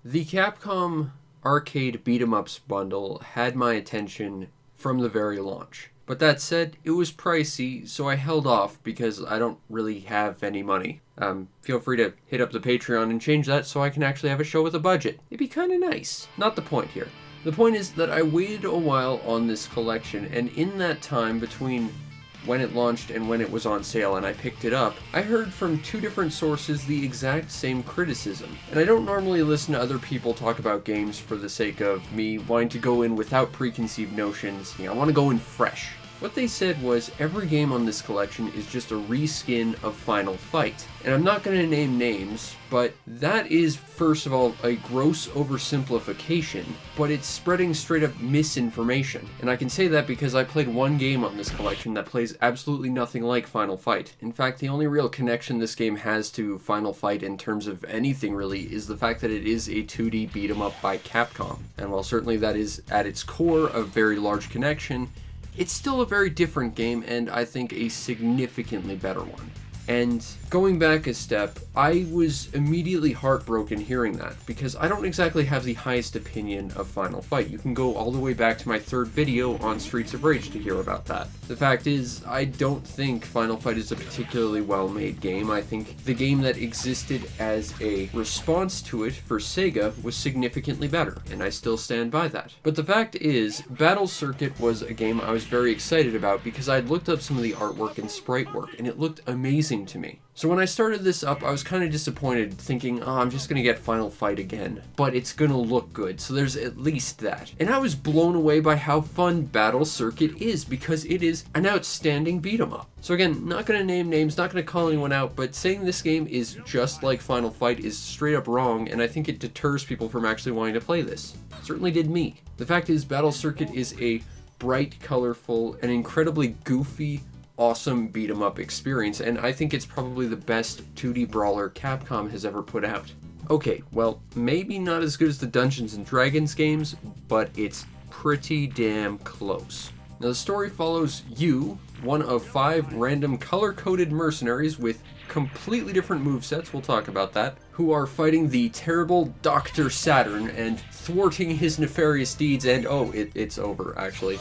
The Capcom arcade beat-em-ups bundle had my attention from the very launch. But that said, it was pricey, so I held off because I don't really have any money. Feel free to hit up the Patreon and change that so I can actually have a show with a budget. It'd be kind of nice. Not the point here. The point is that I waited a while on this collection, and in that time between when it launched and when it was on sale and I picked it up, I heard from two different sources the exact same criticism. And I don't normally listen to other people talk about games for the sake of me wanting to go in without preconceived notions. I want to go in fresh. What they said was every game on this collection is just a reskin of Final Fight. And I'm not going to name names, but that is, first of all, a gross oversimplification, but it's spreading straight up misinformation. And I can say that because I played one game on this collection that plays absolutely nothing like Final Fight. In fact, the only real connection this game has to Final Fight in terms of anything really is the fact that it is a 2D beat 'em up by Capcom. And while certainly that is at its core a very large connection, it's still a very different game, and I think a significantly better one. And going back a step, I was immediately heartbroken hearing that, because I don't exactly have the highest opinion of Final Fight. You can go all the way back to my third video on Streets of Rage to hear about that. The fact is, I don't think Final Fight is a particularly well-made game. I think the game that existed as a response to it for Sega was significantly better, and I still stand by that. But the fact is, Battle Circuit was a game I was very excited about because I'd looked up some of the artwork and sprite work, and it looked amazing to me. So when I started this up, I was kind of disappointed, thinking, oh, I'm just going to get Final Fight again. But it's going to look good, so there's at least that. And I was blown away by how fun Battle Circuit is, because it is an outstanding beat-em-up. So again, not going to name names, not going to call anyone out, but saying this game is just like Final Fight is straight up wrong, and I think it deters people from actually wanting to play this. Certainly did me. The fact is, Battle Circuit is a bright, colorful, and incredibly goofy, awesome beat-em-up experience, and I think it's probably the best 2D brawler Capcom has ever put out. Okay, well, maybe not as good as the Dungeons & Dragons games, but it's pretty damn close. Now the story follows you, one of 5 random color-coded mercenaries with completely different movesets, we'll talk about that, who are fighting the terrible Dr. Saturn and thwarting his nefarious deeds, and it's over, actually.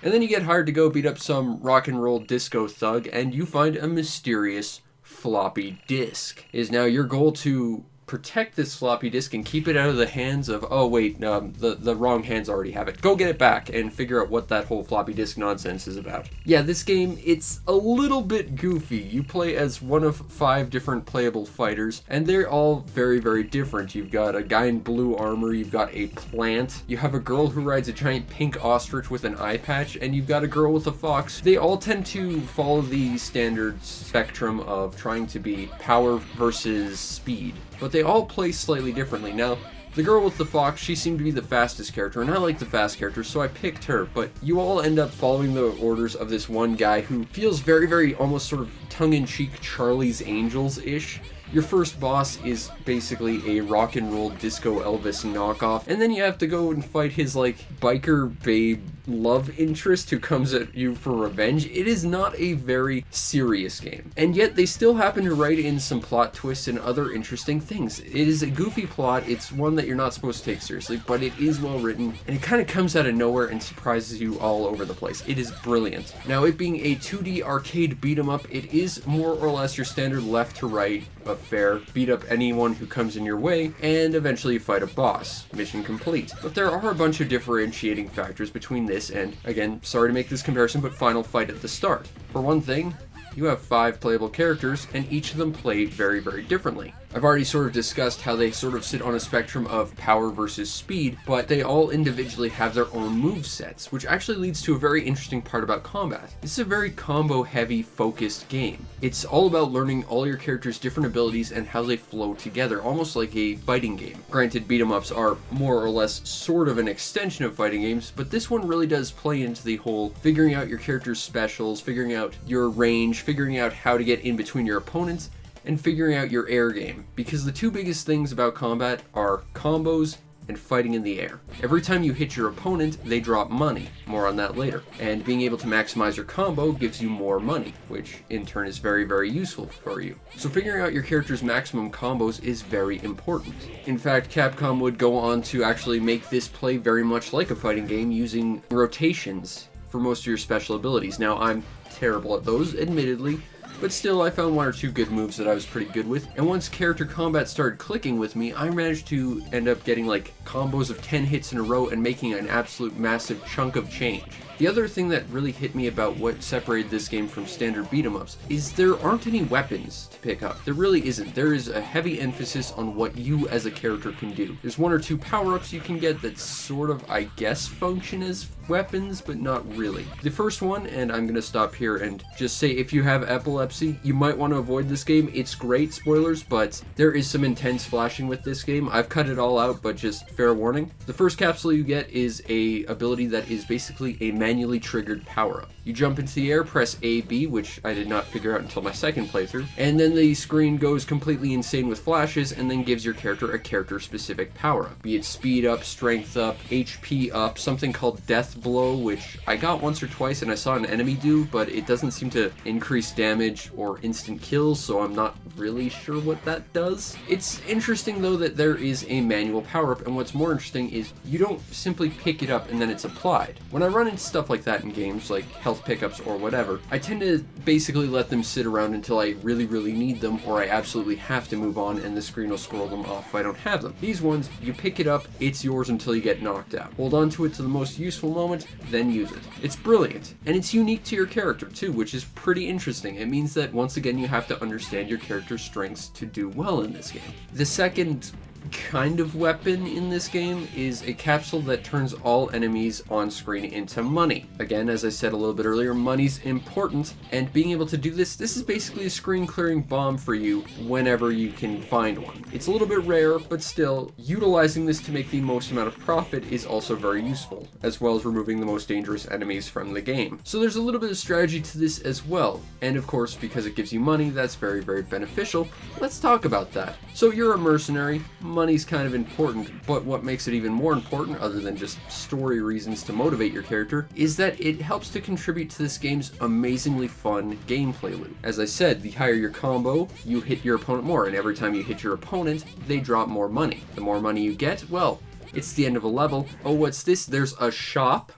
And then you get hired to go beat up some rock and roll disco thug, and you find a mysterious floppy disk. It is now your goal to protect this floppy disk and keep it out of the hands of, the wrong hands already have it. Go get it back and figure out what that whole floppy disk nonsense is about. Yeah, this game, it's a little bit goofy. You play as one of 5 different playable fighters, and they're all very, very different. You've got a guy in blue armor, you've got a plant, you have a girl who rides a giant pink ostrich with an eye patch, and you've got a girl with a fox. They all tend to follow the standard spectrum of trying to be power versus speed, but they all play slightly differently. Now, the girl with the fox, she seemed to be the fastest character, and I like the fast characters, so I picked her, but you all end up following the orders of this one guy who feels very, very almost sort of tongue-in-cheek Charlie's Angels-ish. Your first boss is basically a rock and roll disco Elvis knockoff, and then you have to go and fight his, biker babe love interest who comes at you for revenge. It is not a very serious game, and yet they still happen to write in some plot twists and other interesting things. It is a goofy plot, it's one that you're not supposed to take seriously, but it is well written, and it kind of comes out of nowhere and surprises you all over the place. It is brilliant. Now, it being a 2D arcade beat-em-up, it is more or less your standard left to right affair. Beat up anyone who comes in your way, and eventually fight a boss. Mission complete. But there are a bunch of differentiating factors between this and, again, sorry to make this comparison, but Final Fight at the start. For one thing, you have 5 playable characters, and each of them play very, very differently. I've already sort of discussed how they sort of sit on a spectrum of power versus speed, but they all individually have their own movesets, which actually leads to a very interesting part about combat. This is a very combo-heavy, focused game. It's all about learning all your characters' different abilities and how they flow together, almost like a fighting game. Granted, beat-em-ups are more or less sort of an extension of fighting games, but this one really does play into the whole figuring out your character's specials, figuring out your range, figuring out how to get in between your opponents, and figuring out your air game, because the 2 biggest things about combat are combos and fighting in the air. Every time you hit your opponent, they drop money. More on that later. And being able to maximize your combo gives you more money, which in turn is very, very useful for you. So figuring out your character's maximum combos is very important. In fact, Capcom would go on to actually make this play very much like a fighting game using rotations for most of your special abilities. Now, I'm terrible at those, admittedly, but still I found one or two good moves that I was pretty good with, and once character combat started clicking with me, I managed to end up getting like combos of 10 hits in a row and making an absolute massive chunk of change. The other thing that really hit me about what separated this game from standard beat-em-ups is there aren't any weapons to pick up. There really isn't. There is a heavy emphasis on what you as a character can do. There's one or two power-ups you can get that sort of, I guess, function as weapons, but not really. The first one, and I'm gonna stop here and just say if you have epilepsy, you might want to avoid this game. It's great, spoilers, but there is some intense flashing with this game. I've cut it all out, but just fair warning. The first capsule you get is a ability that is basically a manually triggered power-up. You jump into the air, press A, B, which I did not figure out until my second playthrough, and then the screen goes completely insane with flashes and then gives your character a character-specific power-up. Be it speed up, strength up, HP up, something called death blow, which I got once or twice and I saw an enemy do, but it doesn't seem to increase damage or instant kills, so I'm not really sure what that does. It's interesting though that there is a manual power-up, and what's more interesting is you don't simply pick it up and then it's applied. When I run into stuff like that in games, like health pickups or whatever, I tend to basically let them sit around until I really, really need them, or I absolutely have to move on and the screen will scroll them off if I don't have them. These ones, you pick it up, it's yours until you get knocked out. Hold on to it to the most useful moment, then use it. It's brilliant, and it's unique to your character too, which is pretty interesting. It means that once again you have to understand your character's strengths to do well in this game. The second kind of weapon in this game is a capsule that turns all enemies on screen into money. Again, as I said a little bit earlier, money's important, and being able to do this is basically a screen clearing bomb for you whenever you can find one. It's a little bit rare, but still, utilizing this to make the most amount of profit is also very useful, as well as removing the most dangerous enemies from the game. So there's a little bit of strategy to this as well, and of course, because it gives you money, that's very, very beneficial. Let's talk about that. So you're a mercenary, money's kind of important, but what makes it even more important, other than just story reasons to motivate your character, is that it helps to contribute to this game's amazingly fun gameplay loop. As I said, the higher your combo, you hit your opponent more, and every time you hit your opponent, they drop more money. The more money you get, well, it's the end of a level. Oh, what's this? There's a shop?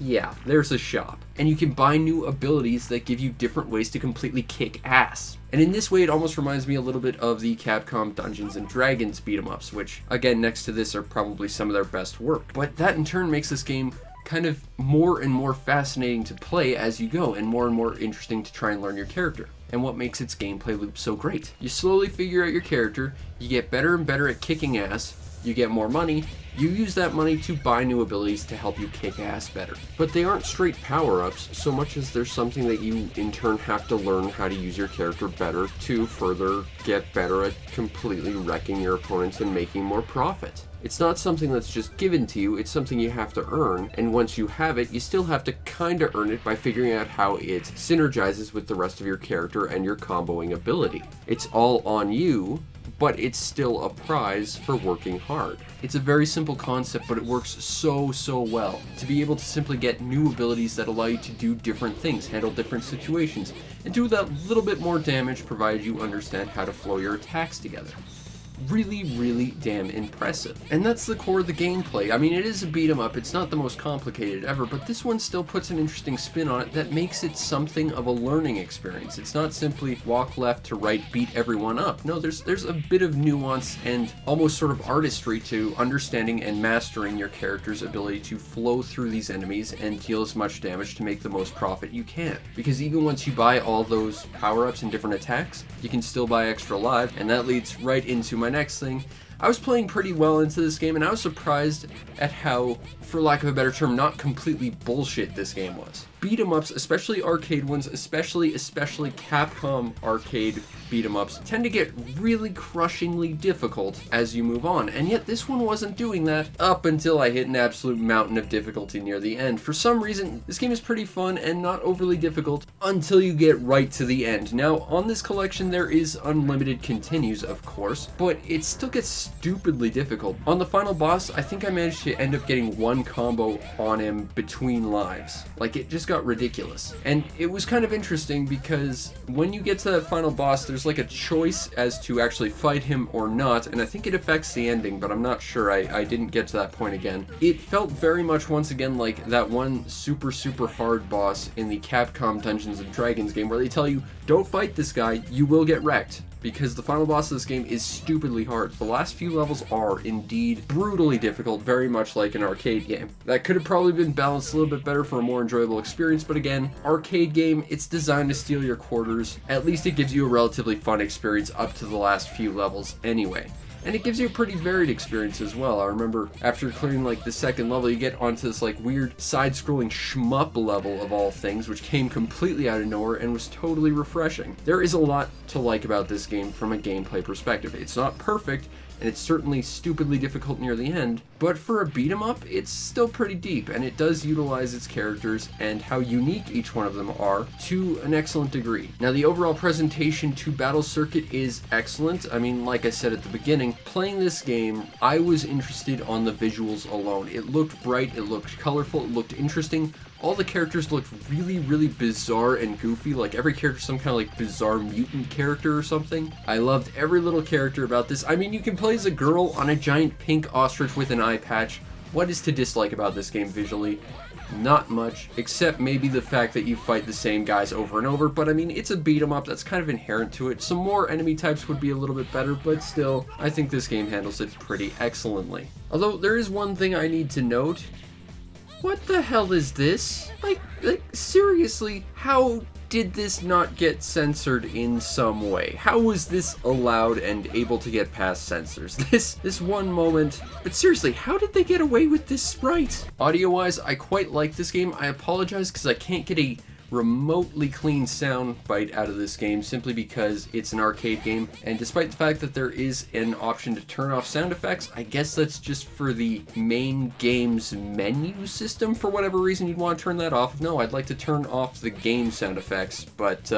Yeah, there's a shop. And you can buy new abilities that give you different ways to completely kick ass. And in this way, it almost reminds me a little bit of the Capcom Dungeons & Dragons beat-em-ups, which, again, next to this are probably some of their best work. But that in turn makes this game kind of more and more fascinating to play as you go, and more interesting to try and learn your character. And what makes its gameplay loop so great. You slowly figure out your character, you get better and better at kicking ass, you get more money, you use that money to buy new abilities to help you kick ass better. But they aren't straight power-ups so much as there's something that you in turn have to learn how to use your character better to further get better at completely wrecking your opponents and making more profit. It's not something that's just given to you, it's something you have to earn, and once you have it, you still have to kinda earn it by figuring out how it synergizes with the rest of your character and your comboing ability. It's all on you, but it's still a prize for working hard. It's a very simple concept, but it works so well. To be able to simply get new abilities that allow you to do different things, handle different situations, and do that little bit more damage provided you understand how to flow your attacks together. Really damn impressive. And that's the core of the gameplay. I mean, it is a beat 'em up, it's not the most complicated ever, but this one still puts an interesting spin on it that makes it something of a learning experience. It's not simply walk left to right, beat everyone up. No, there's a bit of nuance and almost sort of artistry to understanding and mastering your character's ability to flow through these enemies and deal as much damage to make the most profit you can. Because even once you buy all those power-ups and different attacks, you can still buy extra life, and that leads right into my next thing. I was playing pretty well into this game, and I was surprised at how, for lack of a better term, not completely bullshit this game was. beat-em-ups, especially arcade ones, especially Capcom arcade beat-em-ups, tend to get really crushingly difficult as you move on, and yet this one wasn't doing that up until I hit an absolute mountain of difficulty near the end. For some reason, this game is pretty fun and not overly difficult until you get right to the end. Now, on this collection, there is unlimited continues, of course, but it still gets stupidly difficult. On the final boss, I think I managed to end up getting one combo on him between lives. Like, it just got ridiculous. And it was kind of interesting because when you get to that final boss, there's like a choice as to actually fight him or not, and I think it affects the ending, but I'm not sure. I didn't get to that point again. It felt very much once again like that one super hard boss in the Capcom Dungeons & Dragons game where they tell you, don't fight this guy, you will get wrecked. Because the final boss of this game is stupidly hard. The last few levels are indeed brutally difficult, very much like an arcade game. That could have probably been balanced a little bit better for a more enjoyable experience, but again, arcade game, it's designed to steal your quarters. At least it gives you a relatively fun experience up to the last few levels anyway. And it gives you a pretty varied experience as well. I remember after clearing like the second level, you get onto this like weird side-scrolling shmup level of all things, which came completely out of nowhere and was totally refreshing. There is a lot to like about this game from a gameplay perspective. It's not perfect, and it's certainly stupidly difficult near the end, but for a beat 'em up, it's still pretty deep, and it does utilize its characters and how unique each one of them are to an excellent degree. Now, the overall presentation to Battle Circuit is excellent. I mean, like I said at the beginning, playing this game, I was interested on the visuals alone. It looked bright, it looked colorful, it looked interesting. All the characters looked really bizarre and goofy, like every character some kind of like bizarre mutant character or something. I loved every little character about this. I mean, you can play as a girl on a giant pink ostrich with an eye patch. What is to dislike about this game visually? Not much, except maybe the fact that you fight the same guys over and over, but I mean, it's a beat 'em up, that's kind of inherent to it. Some more enemy types would be a little bit better, but still, I think this game handles it pretty excellently. Although, there is one thing I need to note. What the hell is this? Like seriously, how did this not get censored in some way? How was this allowed and able to get past censors? This one moment, but seriously, how did they get away with this sprite? Audio-wise, I quite like this game. I apologize because I can't get a remotely clean sound bite out of this game simply because it's an arcade game, and despite the fact that there is an option to turn off sound effects, I guess that's just for the main game's menu system. For whatever reason you'd want to turn that off. No, I'd like to turn off the game sound effects, but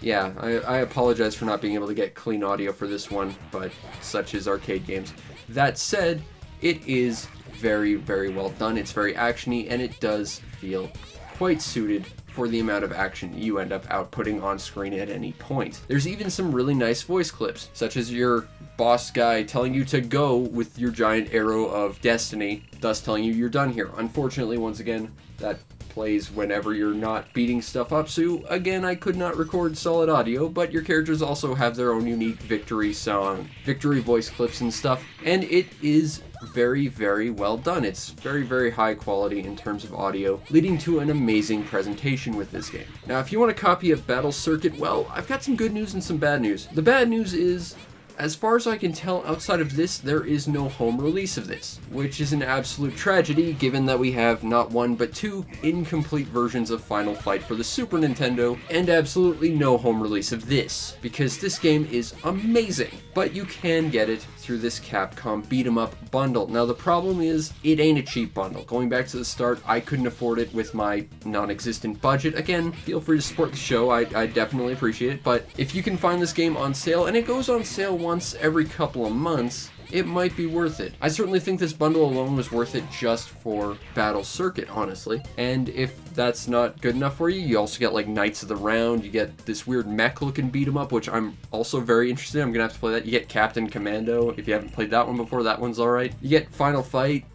yeah, I apologize for not being able to get clean audio for this one, but such is arcade games. That said, it is very well done. It's very actiony, and it does feel quite suited for the amount of action you end up outputting on screen at any point. There's even some really nice voice clips, such as your boss guy telling you to go with your giant arrow of destiny, thus telling you you're done here. Unfortunately, once again, that plays whenever you're not beating stuff up, so again, I could not record solid audio, but your characters also have their own unique victory song, victory voice clips and stuff, and it is very well done. It's very high quality in terms of audio, leading to an amazing presentation with this game. Now, if you want a copy of Battle Circuit, well, I've got some good news and some bad news. The bad news is, as far as I can tell, outside of this, there is no home release of this, which is an absolute tragedy given that we have not one but two incomplete versions of Final Fight for the Super Nintendo, and absolutely no home release of this, because this game is amazing, but you can get it through this Capcom beat 'em up bundle. Now, the problem is, it ain't a cheap bundle. Going back to the start, I couldn't afford it with my non-existent budget. Again, feel free to support the show, I definitely appreciate it, but if you can find this game on sale, and it goes on sale once every couple of months, it might be worth it. I certainly think this bundle alone was worth it just for Battle Circuit, honestly. And if that's not good enough for you, you also get like Knights of the Round, you get this weird mech-looking beat-em-up, which I'm also very interested in. I'm gonna have to play that. You get Captain Commando, if you haven't played that one before, that one's alright. You get Final Fight.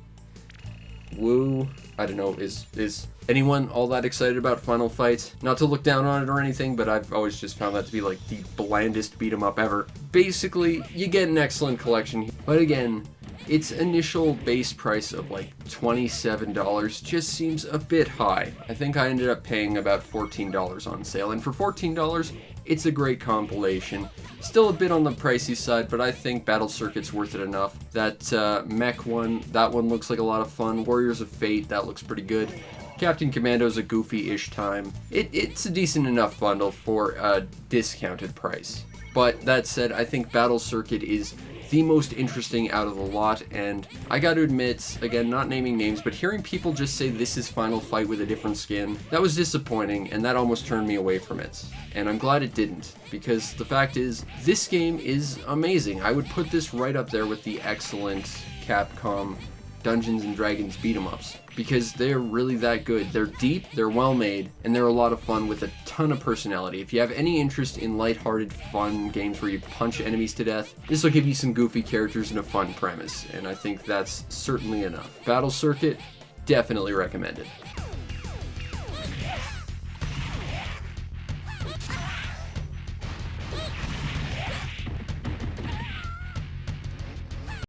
Woo. I don't know, is anyone all that excited about Final Fight? Not to look down on it or anything, but I've always just found that to be like the blandest beat 'em up ever. Basically, you get an excellent collection, but again, its initial base price of like $27 just seems a bit high. I think I ended up paying about $14 on sale, and for $14, it's a great compilation. Still a bit on the pricey side, but I think Battle Circuit's worth it enough. That mech one, that one looks like a lot of fun. Warriors of Fate, that looks pretty good. Captain Commando's a goofy-ish time. It's a decent enough bundle for a discounted price. But that said, I think Battle Circuit is the most interesting out of the lot, and I gotta admit, again, not naming names, but hearing people just say this is Final Fight with a different skin, that was disappointing, and that almost turned me away from it. And I'm glad it didn't, because the fact is, this game is amazing. I would put this right up there with the excellent Capcom Dungeons & Dragons beat-em-ups, because they're really that good. They're deep, they're well made, and they're a lot of fun with a ton of personality. If you have any interest in lighthearted, fun games where you punch enemies to death, this will give you some goofy characters and a fun premise, and I think that's certainly enough. Battle Circuit, definitely recommended.